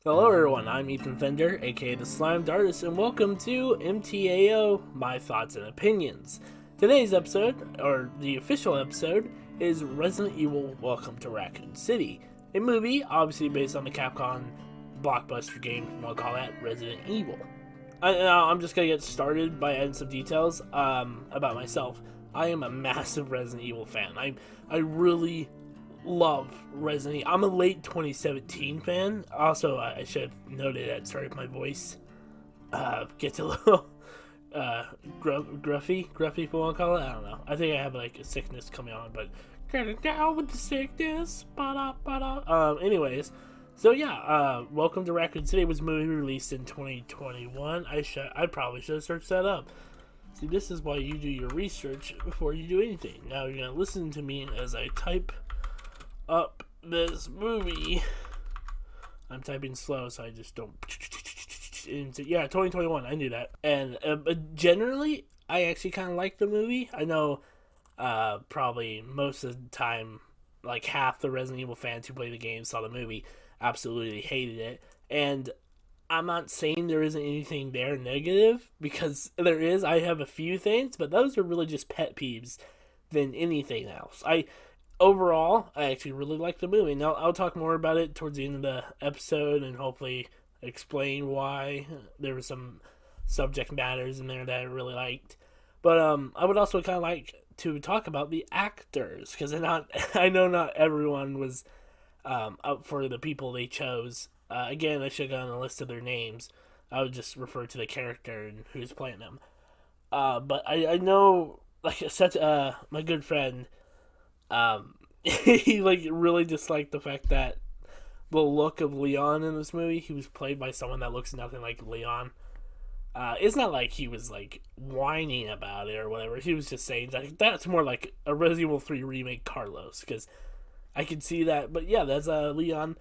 Hello everyone, I'm Ethan Fender, aka the Slimed Artist, and welcome to MTAO, My Thoughts and Opinions. Today's episode, or the official episode, is Resident Evil Welcome to Racoon City, a movie obviously based on the Capcom blockbuster game, we'll call that Resident Evil. I'm just going to get started by adding some details about myself. I am a massive Resident Evil fan. I really love Resident Evil. I'm a late 2017 fan. Also, I should have noted at start my voice gets a little gruffy, if you want to call it. I don't know. I think I have like a sickness coming on, but get it down with the sickness. Anyways, so yeah, Welcome to Racoon City was a movie released in 2021. I probably should have searched that up. See, this is why you do your research before you do anything. Now you're gonna listen to me as I type up this movie. I'm typing slow, so I just don't. Yeah, 2021. I knew that. And generally, I actually kind of like the movie. I know, probably most of the time, like half the Resident Evil fans who play the game saw the movie absolutely hated it. And I'm not saying there isn't anything there negative, because there is. I have a few things, but those are really just pet peeves than anything else. Overall, I actually really like the movie. Now, I'll talk more about it towards the end of the episode and hopefully explain why there were some subject matters in there that I really liked. But I would also kind of like to talk about the actors, because I know not everyone was up for the people they chose. Again, I should have gotten a list of their names. I would just refer to the character and who's playing them. But I know, like, my good friend, he like really disliked the fact that the look of Leon in this movie, he was played by someone that looks nothing like Leon. It's not like he was like whining about it or whatever. He was just saying that that's more like a Resident Evil 3 remake Carlos, because I could see that. But yeah, that's Leon.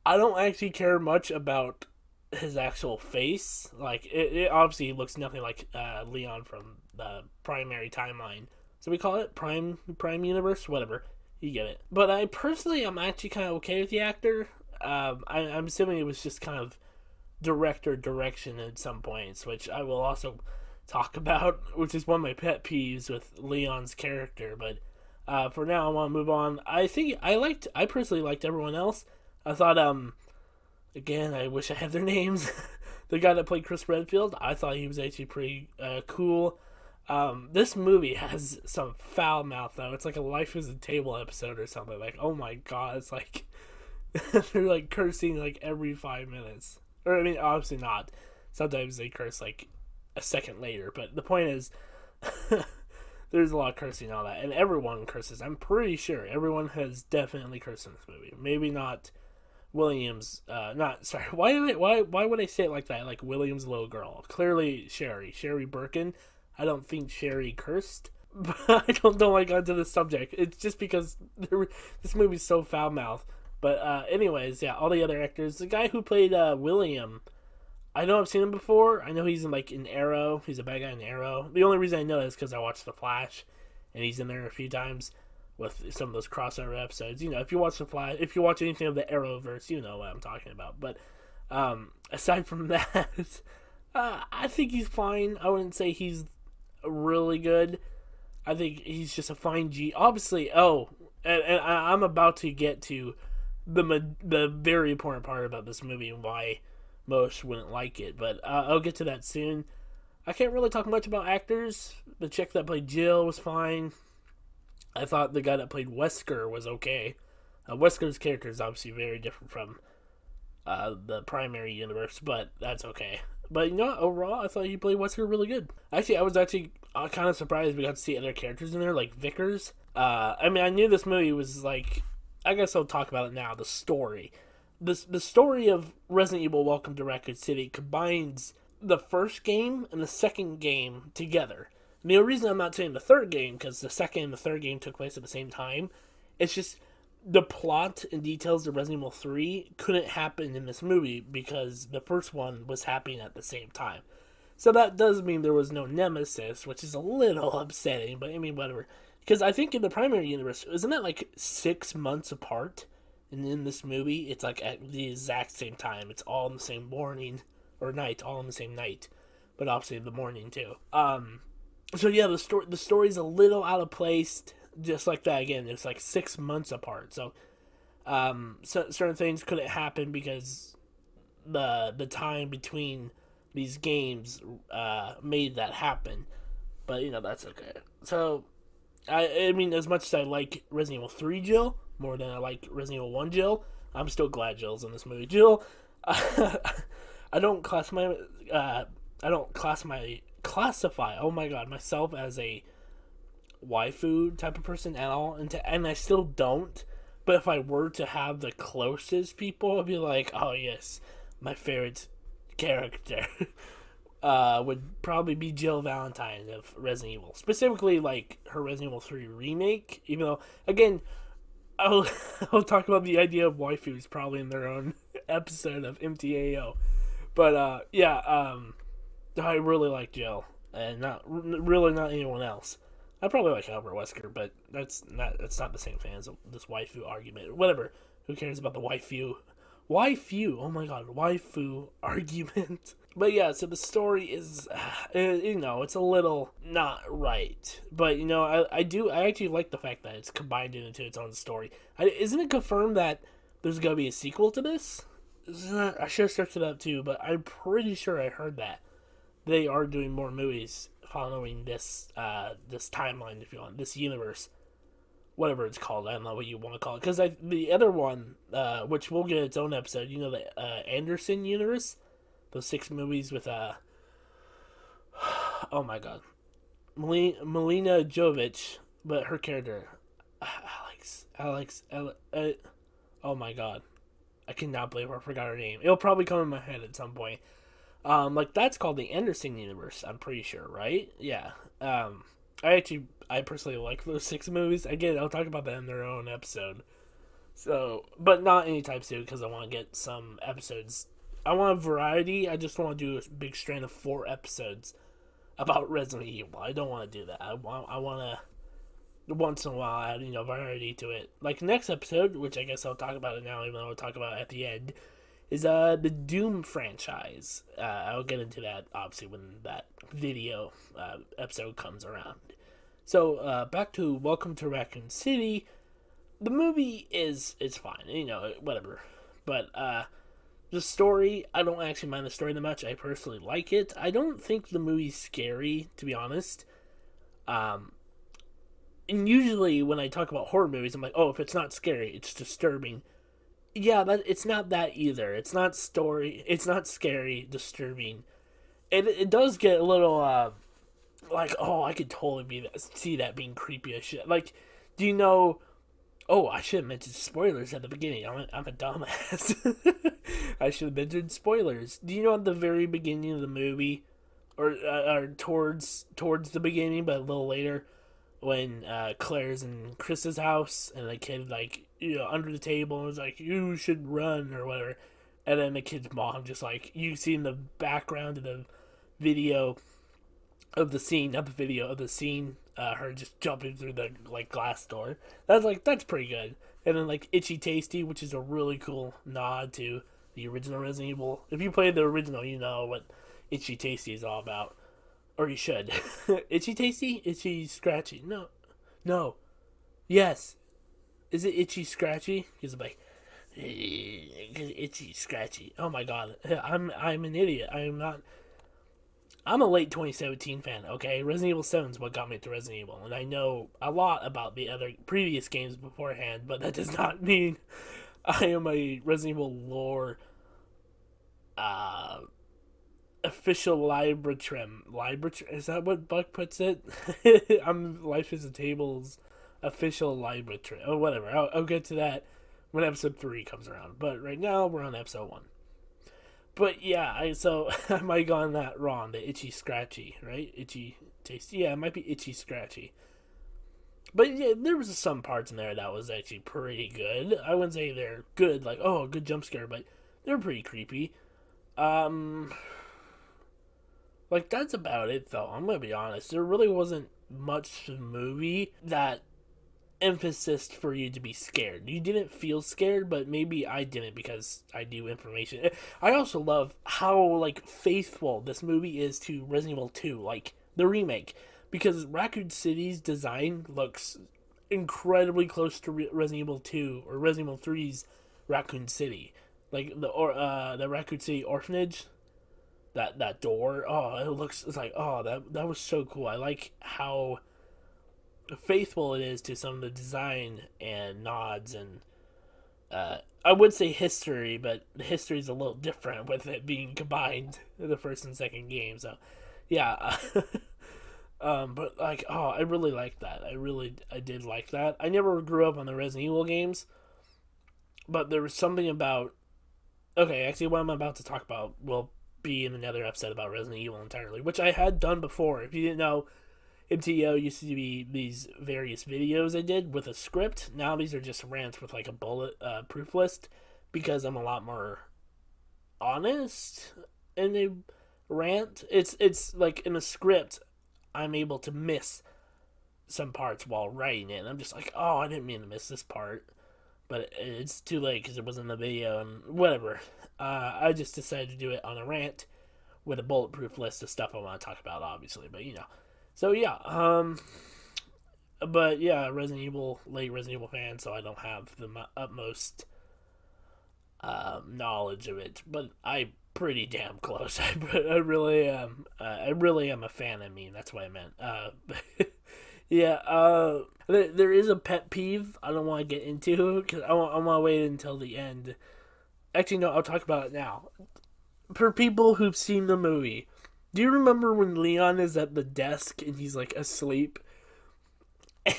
I don't actually care much about his actual face. Like it obviously looks nothing like Leon from the primary timeline. So we call it Prime Universe, whatever. You get it. But I'm actually kind of okay with the actor. I'm assuming it was just kind of director direction at some points, which I will also talk about, which is one of my pet peeves with Leon's character. But for now, I want to move on. I personally liked everyone else. I thought, again, I wish I had their names. The guy that played Chris Redfield, I thought he was actually pretty cool. This movie has some foul mouth though. It's like a Life is a Table episode or something. Like, oh my god, it's like they're like cursing like every 5 minutes. Or I mean, obviously not. Sometimes they curse like a second later. But the point is, there's a lot of cursing and all that, and everyone curses. I'm pretty sure everyone has definitely cursed in this movie. Maybe not Williams. Not sorry. Why would I say it like that? Like Williams' little girl. Clearly Sherry Birkin. I don't think Sherry cursed, but I don't know why I got into this subject. It's just because this movie's so foul-mouthed. But anyways, yeah, all the other actors. The guy who played William, I know I've seen him before. I know he's in Arrow. He's a bad guy in Arrow. The only reason I know is because I watched The Flash, and he's in there a few times with some of those crossover episodes. You know, if you watch The Flash, if you watch anything of the Arrowverse, you know what I'm talking about. But aside from that, I think he's fine. I wouldn't say he's really good. I think he's just a fine G. Obviously, and I'm about to get to the very important part about this movie and why most wouldn't like it, but I'll get to that soon. I can't really talk much about actors. The chick that played Jill was fine. I thought the guy that played Wesker was okay. Wesker's character is obviously very different from the primary universe, but that's okay. But you know what? Overall, I thought he played Wesker really good. Actually, I was kind of surprised we got to see other characters in there, like Vickers. I mean, I knew this movie was like, I guess I'll talk about it now. The story. The story of Resident Evil Welcome to Racoon City combines the first game and the second game together. And the reason I'm not saying the third game, because the second and the third game took place at the same time, it's just the plot and details of Resident Evil 3 couldn't happen in this movie because the first one was happening at the same time. So that does mean there was no Nemesis, which is a little upsetting, but I mean, whatever. Because I think in the primary universe, isn't that like 6 months apart And in this movie, it's like at the exact same time. It's all in the same morning or night, all in the same night, but obviously the morning too. So yeah, the story's a little out of place, just like that. Again, it's like 6 months apart. So certain things couldn't happen because the time between these games made that happen. But that's okay. So I mean, as much as I like Resident Evil 3 Jill more than I like Resident Evil 1 Jill, I'm still glad Jill's in this movie. Jill, I don't classify. Oh my god, myself as a waifu type of person at all, and I still don't. But if I were to have the closest people, I'd be like, oh yes, my favorite character would probably be Jill Valentine of Resident Evil. Specifically, like her Resident Evil 3 remake. Even though, again, I'll, I'll talk about the idea of waifus probably in their own episode of MTAO. But yeah, I really like Jill, and not anyone else. I probably like Albert Wesker, but that's not the same fan as this waifu argument. Whatever. Who cares about the waifu? Waifu. Oh my god, waifu argument. But yeah, so the story is, it's a little not right. But I actually like the fact that it's combined into its own story. Isn't it confirmed that there's gonna be a sequel to this? I should have searched it up too, but I'm pretty sure I heard that they are doing more movies following this timeline, if you want, this universe, whatever it's called. I don't know what you want to call it, because the other one, which will get its own episode, the Anderson universe, those 6 movies with oh my god, Melina Jovovich, but her character, Alex, oh my god, I cannot believe I forgot her name. It'll probably come in my head at some point. That's called the Anderson universe. I'm pretty sure, right? Yeah. I personally like those 6 movies. Again, I'll talk about that in their own episode. So, but not anytime soon because I want to get some episodes. I want a variety. I just want to do a big strand of 4 episodes about Resident Evil. I don't want to do that. I want to once in a while add variety to it. Like next episode, which I guess I'll talk about it now, even though I'll talk about it at the end, is the Doom franchise. I'll get into that obviously when that video episode comes around. So back to Welcome to Raccoon City. The movie is fine, whatever. But the story, I don't actually mind the story that much. I personally like it. I don't think the movie's scary, to be honest. And usually when I talk about horror movies, I'm like, oh, if it's not scary, it's disturbing. Yeah, but it's not that either. It's not scary, disturbing. It does get a little like, oh, I could totally see that being creepy as shit. Like, do you know? Oh, I should have mentioned spoilers at the beginning. I'm a dumbass. I should have mentioned spoilers. Do you know at the very beginning of the movie, or towards the beginning, but a little later, when Claire's in Chris's house and the kid under the table and was like, you should run or whatever, and then the kid's mom just you see in the background of the video of the scene, not the video of the scene, her just jumping through the glass door. That's pretty good. And then Itchy Tasty, which is a really cool nod to the original Resident Evil. If you played the original, you know what Itchy Tasty is all about. Or you should. Itchy Tasty? Itchy Scratchy? No. Yes. Is it Itchy Scratchy? He's Itchy Scratchy. Oh my god. I'm an idiot. I'm a late 2017 fan, okay? Resident Evil 7 is what got me to Resident Evil, and I know a lot about the other previous games beforehand, but that does not mean I am a Resident Evil lore official libratrim. Is that what Buck puts it? I'm Life is a Table's official libratrim. Oh, whatever. I'll get to that when episode 3 comes around. But right now, we're on episode 1. But yeah, I might have gotten that wrong. The Itchy Scratchy, right? Itchy Tasty. Yeah, it might be Itchy Scratchy. But yeah, there was some parts in there that was actually pretty good. I wouldn't say they're good, a good jump scare, but they're pretty creepy. That's about it, though. I'm gonna be honest. There really wasn't much to the movie that emphasis for you to be scared. You didn't feel scared, but maybe I didn't because I knew information. I also love how like faithful this movie is to Resident Evil 2, like the remake, because Raccoon City's design looks incredibly close to Resident Evil 2 or Resident Evil 3's Raccoon City. Like the Raccoon City orphanage, that door. Oh, it's like, oh, that was so cool. I like how faithful it is to some of the design and nods and I would say history, but the history is a little different with it being combined in the first and second game. So, yeah, but like, oh, I really like that. I did like that. I never grew up on the Resident Evil games, but there was something about. Okay, actually, what I'm about to talk about will be in another episode about Resident Evil entirely, which I had done before. If you didn't know, MTAO used to be these various videos I did with a script. Now these are just rants with like a bullet proof list because I'm a lot more honest in a rant. It's like in a script, I'm able to miss some parts while writing it. And I'm just like, oh, I didn't mean to miss this part, but it's too late because it wasn't in the video and whatever. I just decided to do it on a rant with a bulletproof list of stuff I want to talk about, obviously. But you know. So yeah, but yeah, late Resident Evil fan, so I don't have the utmost knowledge of it, but I'm pretty damn close. I really am. I really am a fan. I mean, that's what I meant. Yeah. There is a pet peeve I don't want to get into because I want to wait until the end. Actually, no, I'll talk about it now. For people who've seen the movie. Do you remember when Leon is at the desk and he's like asleep,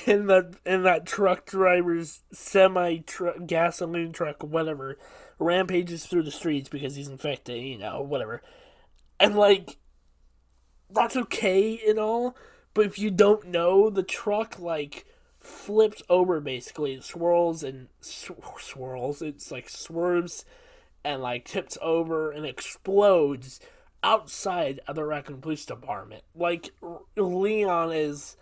and that truck driver's gasoline truck, whatever, rampages through the streets because he's infected, you know, whatever, and like that's okay and all, but if you don't know, the truck like flips over basically, it swirls and swirls, it's like swerves and like tips over and explodes outside of the Racoon Police Department. Like, Leon is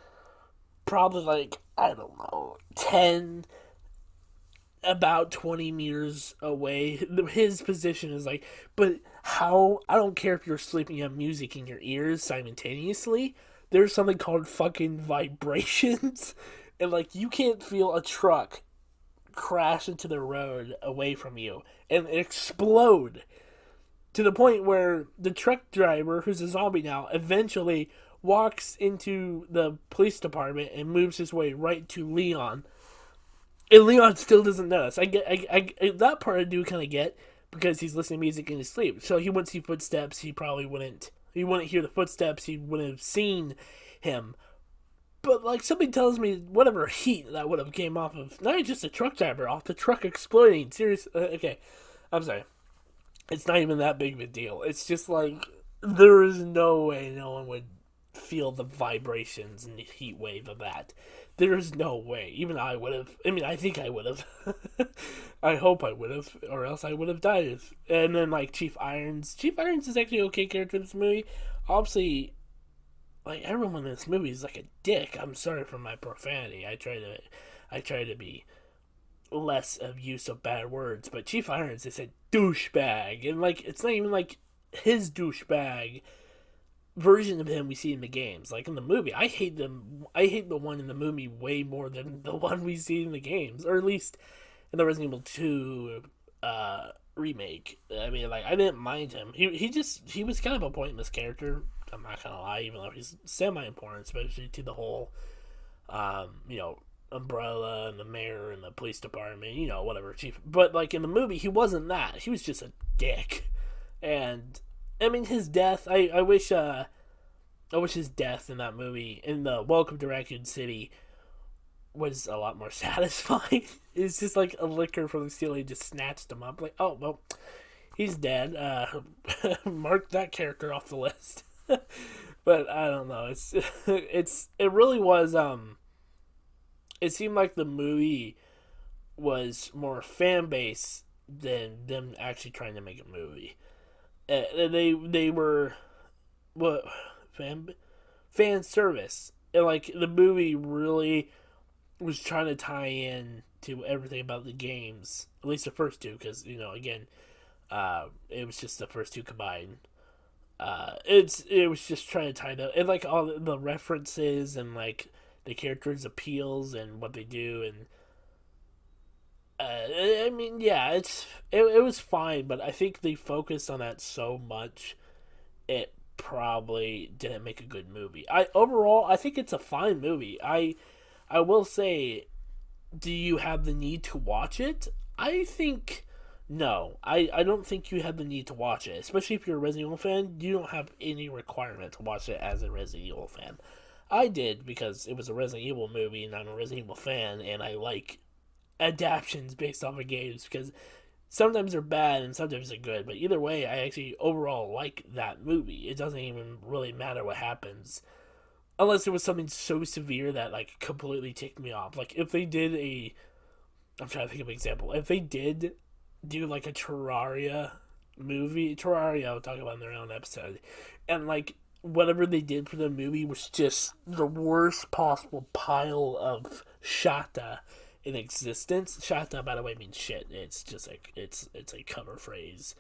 probably like, I don't know, 10, about 20 meters away. His position is like, but how, I don't care if you're sleeping, you have music in your ears simultaneously. There's something called fucking vibrations. And like, you can't feel a truck crash into the road away from you and explode to the point where the truck driver, who's a zombie now, eventually walks into the police department and moves his way right to Leon. And Leon still doesn't notice. That part I do kind of get because he's listening to music in his sleep. So he wouldn't see footsteps. He wouldn't hear the footsteps. He wouldn't have seen him. But like something tells me, whatever heat that would have came off of not just a truck driver, off the truck exploding. Seriously, okay, I'm sorry. It's not even that big of a deal. It's just like, there is no way no one would feel the vibrations and the heat wave of that. There is no way. Even I would have. I mean, I think I would have. I hope I would have, or else I would have died. And then, like, Chief Irons. Chief Irons is actually an okay character in this movie. Obviously, like, everyone in this movie is like a dick. I'm sorry for my profanity. I try to be less of use of bad words, but Chief Irons is a douchebag, and like it's not even like his douchebag version of him we see in the games. Like in the movie, I hate the one in the movie way more than the one we see in the games, or at least in the Resident Evil 2 remake. I mean, like, I didn't mind him. He was kind of a pointless character. I'm not gonna lie, even though he's semi-important, especially to the whole you know, Umbrella and the mayor and the police department, you know, whatever, chief. But like in the movie, he wasn't that. He was just a dick. And I mean, his death. I wish his death in that movie, in the Welcome to Raccoon City, was a lot more satisfying. It's just like a liquor from the ceiling just snatched him up. Like, oh well, he's dead. Mark that character off the list. But I don't know. It really was. It seemed like the movie was more fan base than them actually trying to make a movie. They were fan service, and like the movie really was trying to tie in to everything about the games, at least the first two, because again, it was just the first two combined. It was just trying to tie the and like all the references and like the characters' appeals and what they do and I mean yeah it was fine, but I think they focused on that so much it probably didn't make a good movie. I think it's a fine movie. I will say, do you have the need to watch it? I think no. I don't think you have the need to watch it, especially if you're a Resident Evil fan. You don't have any requirement to watch it as a Resident Evil fan. I did because it was a Resident Evil movie and I'm a Resident Evil fan and I like adaptations based off of games because sometimes they're bad and sometimes they're good. But either way, I actually overall like that movie. It doesn't even really matter what happens unless it was something so severe that like completely ticked me off. Like if they did I'm trying to think of an example. If they did do like a Terraria movie, Terraria I'll talk about in their own episode, and like whatever they did for the movie was just the worst possible pile of shata in existence. Shata, by the way, means shit. It's just like it's a cover phrase.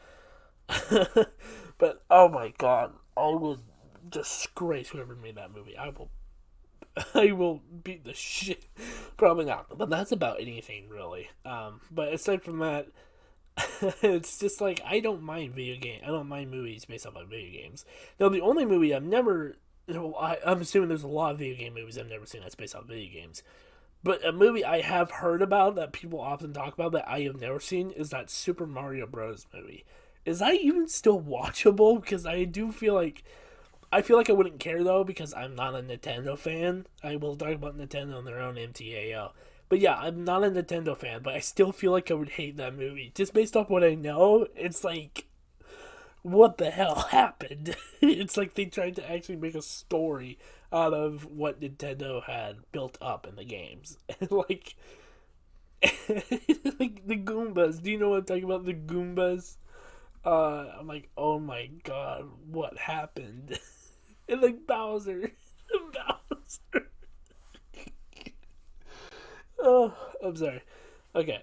But oh my god, I would disgrace whoever made that movie. I will beat the shit. Probably not, but that's about anything really. But aside from that, it's just like I don't mind I don't mind movies based off of video games. Now, the only movie I've never, I'm assuming there's a lot of video game movies I've never seen that's based off video games. But a movie I have heard about that people often talk about that I have never seen is that Super Mario Bros. Movie. Is that even still watchable? Because I feel like I wouldn't care though because I'm not a Nintendo fan. I will talk about Nintendo on their own MTAO. But yeah, I'm not a Nintendo fan, but I still feel like I would hate that movie. Just based off what I know, it's like, what the hell happened? It's like they tried to actually make a story out of what Nintendo had built up in the games. And like, like the Goombas. Do you know what I'm talking about? The Goombas? I'm like, oh my god, what happened? And like Bowser. Bowser. Oh, I'm sorry. Okay.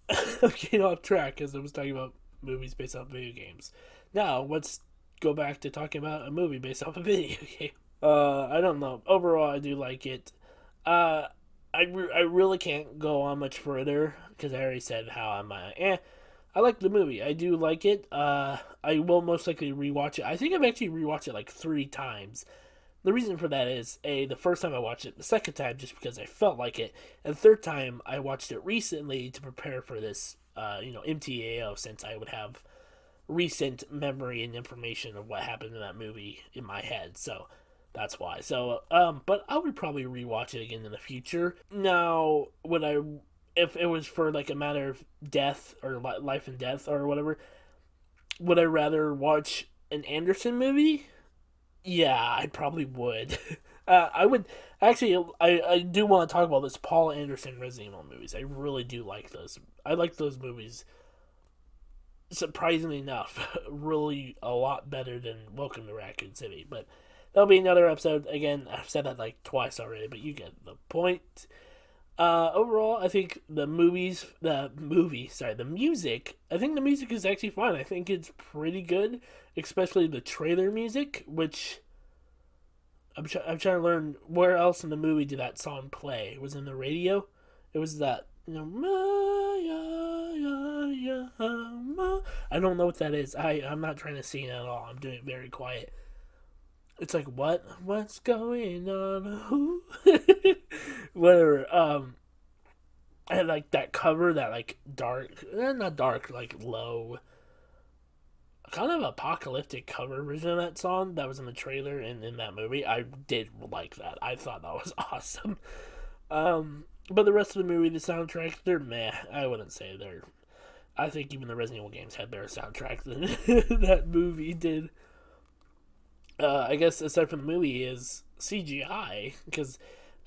I'm getting off track because I was talking about movies based off video games. Now, let's go back to talking about a movie based off a video game. I don't know. Overall, I do like it. I really can't go on much further because I already said how I like the movie. I do like it. I will most likely rewatch it. I think I've actually rewatched it like 3 times. The reason for that is the first time I watched it, the second time just because I felt like it, and the third time I watched it recently to prepare for this, MTAO, since I would have recent memory and information of what happened in that movie in my head. So that's why. So, but I would probably rewatch it again in the future. Now, if it was for like a matter of death or life and death or whatever, would I rather watch an Anderson movie? Yeah, I probably would. I would actually. I do want to talk about this Paul Anderson Resident Evil movies. I really do like those. I like those movies. Surprisingly enough, really a lot better than Welcome to Raccoon City. But that'll be another episode. Again, I've said that like twice already, but you get the point. Overall, I think the music. I think the music is actually fine. I think it's pretty good, especially the trailer music, which I'm trying to learn where else in the movie did that song play. It was in the radio. It was that I don't know what that is. I'm not trying to sing at all. I'm doing it very quiet. It's like what's going on? Whatever. I had like that cover, that like dark, not dark, like low, kind of apocalyptic cover version of that song that was in the trailer and in that movie. I did like that. I thought that was awesome. But the rest of the movie, the soundtrack, they're meh. I wouldn't say they're. I think even the Resident Evil games had better soundtrack than that movie did. I guess aside from the movie is CGI, because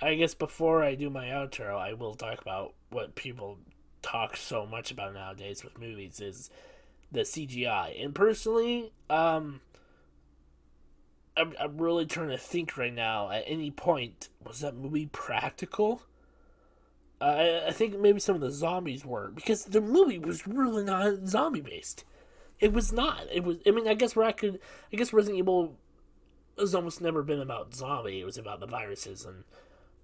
I guess before I do my outro, I will talk about what people talk so much about nowadays with movies is the CGI. And personally, I'm really trying to think right now. At any point, was that movie practical? I think maybe some of the zombies were, because the movie was really not zombie based. It was not. It was. I mean, I guess Racoon. I guess Resident Evil has almost never been about zombie. It was about the viruses and.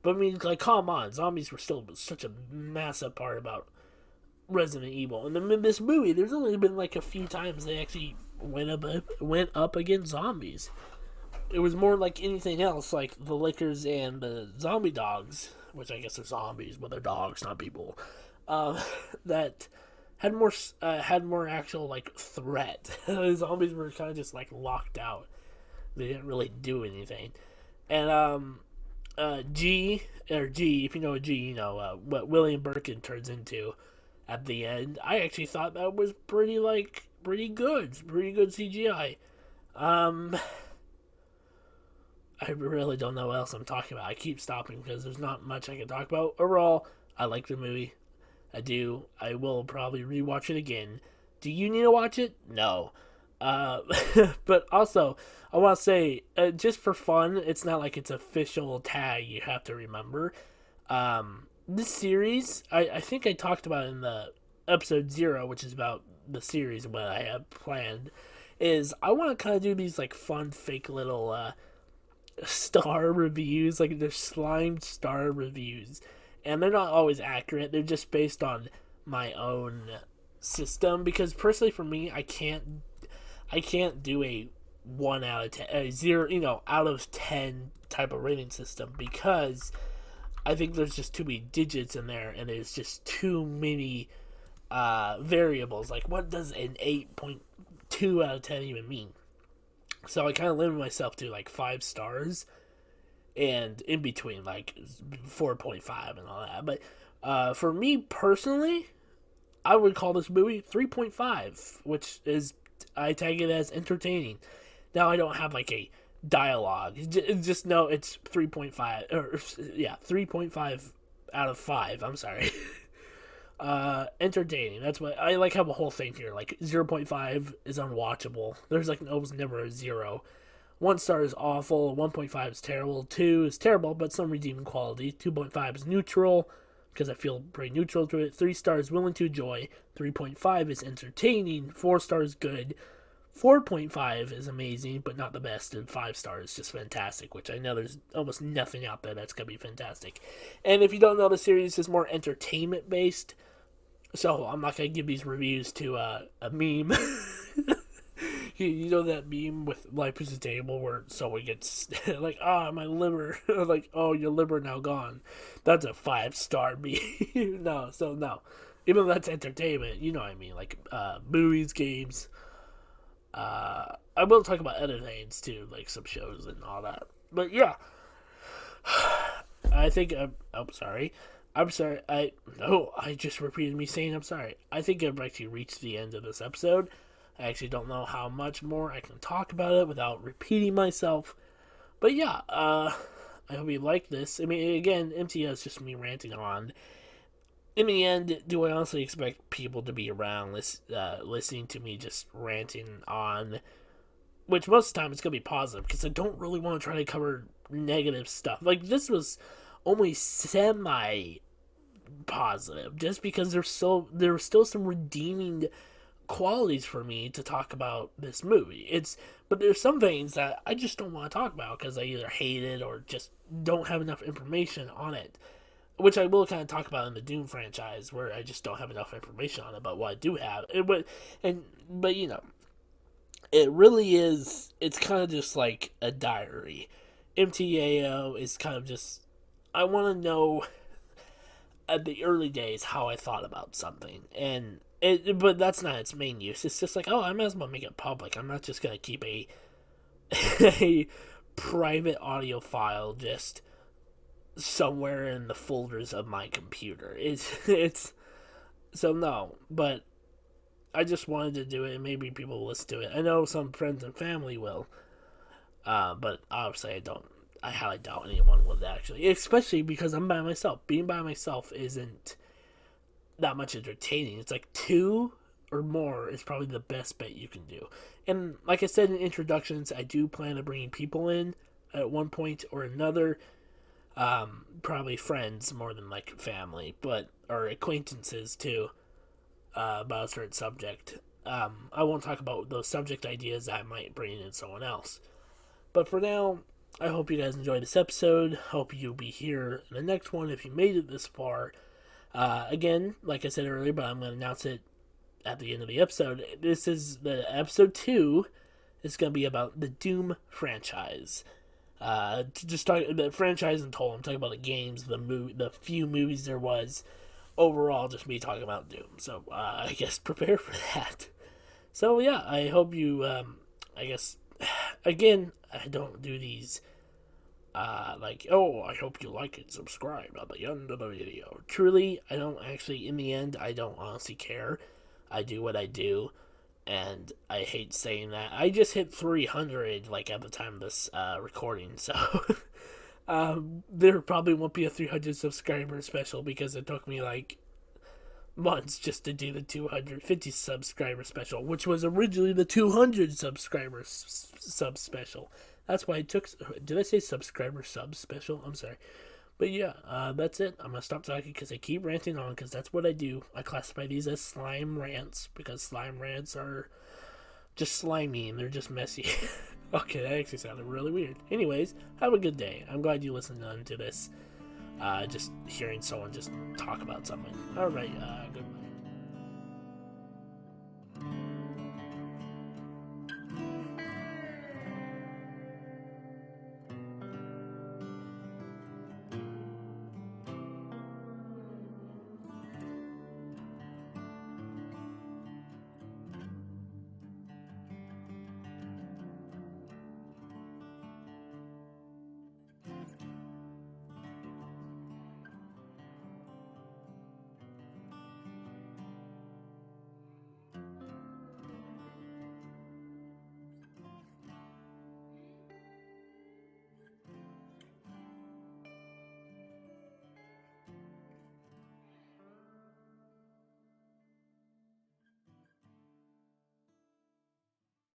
But I mean, like, come on, zombies were still such a massive part about Resident Evil. And in this movie, there's only been like a few times they actually went up against zombies. It was more like anything else, like the Lickers and the zombie dogs, which I guess are zombies, but they're dogs, not people. That had more actual like threat. The zombies were kind of just like locked out. They didn't really do anything. And G, or G, if you know a G, you know what William Birkin turns into at the end. I actually thought that was pretty good CGI. Um, I really don't know what else I'm talking about. I keep stopping because there's not much I can talk about. Overall, I like the movie. I do. I will probably rewatch it again. Do you need to watch it? No. Uh, but also, I want to say, just for fun, it's not like it's official tag you have to remember. This series, I think I talked about in the episode 0, which is about the series, what I have planned, is I want to kind of do these like fun, fake little star reviews, like they're slimed star reviews, and they're not always accurate. They're just based on my own system, because personally for me, I can't do a 1 out of 10, a 0, out of 10 type of rating system, because I think there's just too many digits in there, and there's just too many variables. Like, what does an 8.2 out of 10 even mean? So I kind of limit myself to like 5 stars, and in between like 4.5 and all that. But for me personally, I would call this movie 3.5, which is, I tag it as entertaining. Now I don't have like a dialogue. Just know it's 3.5, or yeah, 3.5 out of 5. I'm sorry. Entertaining. That's what I like. Have a whole thing here. Like 0.5 is unwatchable. There's like almost never a 0. 1 star is awful. 1.5 is terrible. 2 is terrible, but some redeeming quality. 2.5 is neutral, because I feel pretty neutral to it. 3 stars willing to enjoy. 3.5 is entertaining. 4 stars good. 4.5 is amazing, but not the best, and 5 stars just fantastic, which I know there's almost nothing out there that's going to be fantastic. And if you don't know, the series is more entertainment based, so I'm not going to give these reviews to a meme. You know that meme with Life is a Table where someone gets like, my liver, like, oh, your liver now gone. That's a 5-star meme. No. Even though that's entertainment, you know what I mean, like movies, games. I will talk about other things too, like some shows and all that. But yeah, I think sorry. I'm sorry. I just repeated me saying I'm sorry. I think I've actually reached the end of this episode. I actually don't know how much more I can talk about it without repeating myself. But yeah, I hope you like this. I mean, again, MTAO is just me ranting on. In the end, do I honestly expect people to be around listening to me just ranting on? Which most of the time it's going to be positive, because I don't really want to try to cover negative stuff. Like, this was only semi positive, just because there were still some redeeming qualities for me to talk about this movie. But there's some things that I just don't want to talk about because I either hate it or just don't have enough information on it, which I will kind of talk about in the Doom franchise, where I just don't have enough information on it. But what I do have, but it really is. It's kind of just like a diary. MTAO is kind of just, I want to know at the early days how I thought about something, but that's not its main use. It's just like, I might as well make it public. I'm not just gonna keep a private audio file just somewhere in the folders of my computer. It's so no, but I just wanted to do it, and maybe people will listen to it. I know some friends and family will, but obviously I don't. I highly doubt anyone would actually, especially because I'm by myself. Being by myself isn't that much entertaining. It's like 2 or more is probably the best bet you can do. And like I said in introductions, I do plan on bringing people in at one point or another. Probably friends more than like family, but or acquaintances too, about a certain subject. I won't talk about those subject ideas. I might bring in someone else. But for now, I hope you guys enjoyed this episode. Hope you'll be here in the next one if you made it this far. Again, like I said earlier, but I'm going to announce it at the end of the episode. This is the episode 2. It's going to be about the Doom franchise. To just talk the franchise in total. I'm talking about the games, the few movies there was. Overall, just me talking about Doom. So I guess prepare for that. So yeah, I hope you. I guess again, I don't do these. Like, oh, I hope you like it, subscribe at the end of the video. Truly, I don't actually, in the end, I don't honestly care. I do what I do, and I hate saying that. I just hit 300, like, at the time of this recording, so there probably won't be a 300 subscriber special because it took me, like, months just to do the 250 subscriber special, which was originally the 200 subscribers sub special. That's why it took. Did I say subscriber sub special? I'm sorry. But yeah, that's it. I'm going to stop talking because I keep ranting on because that's what I do. I classify these as slime rants because slime rants are just slimy and they're just messy. Okay, that actually sounded really weird. Anyways, have a good day. I'm glad you listened to this. Just hearing someone just talk about something. Alright, goodbye.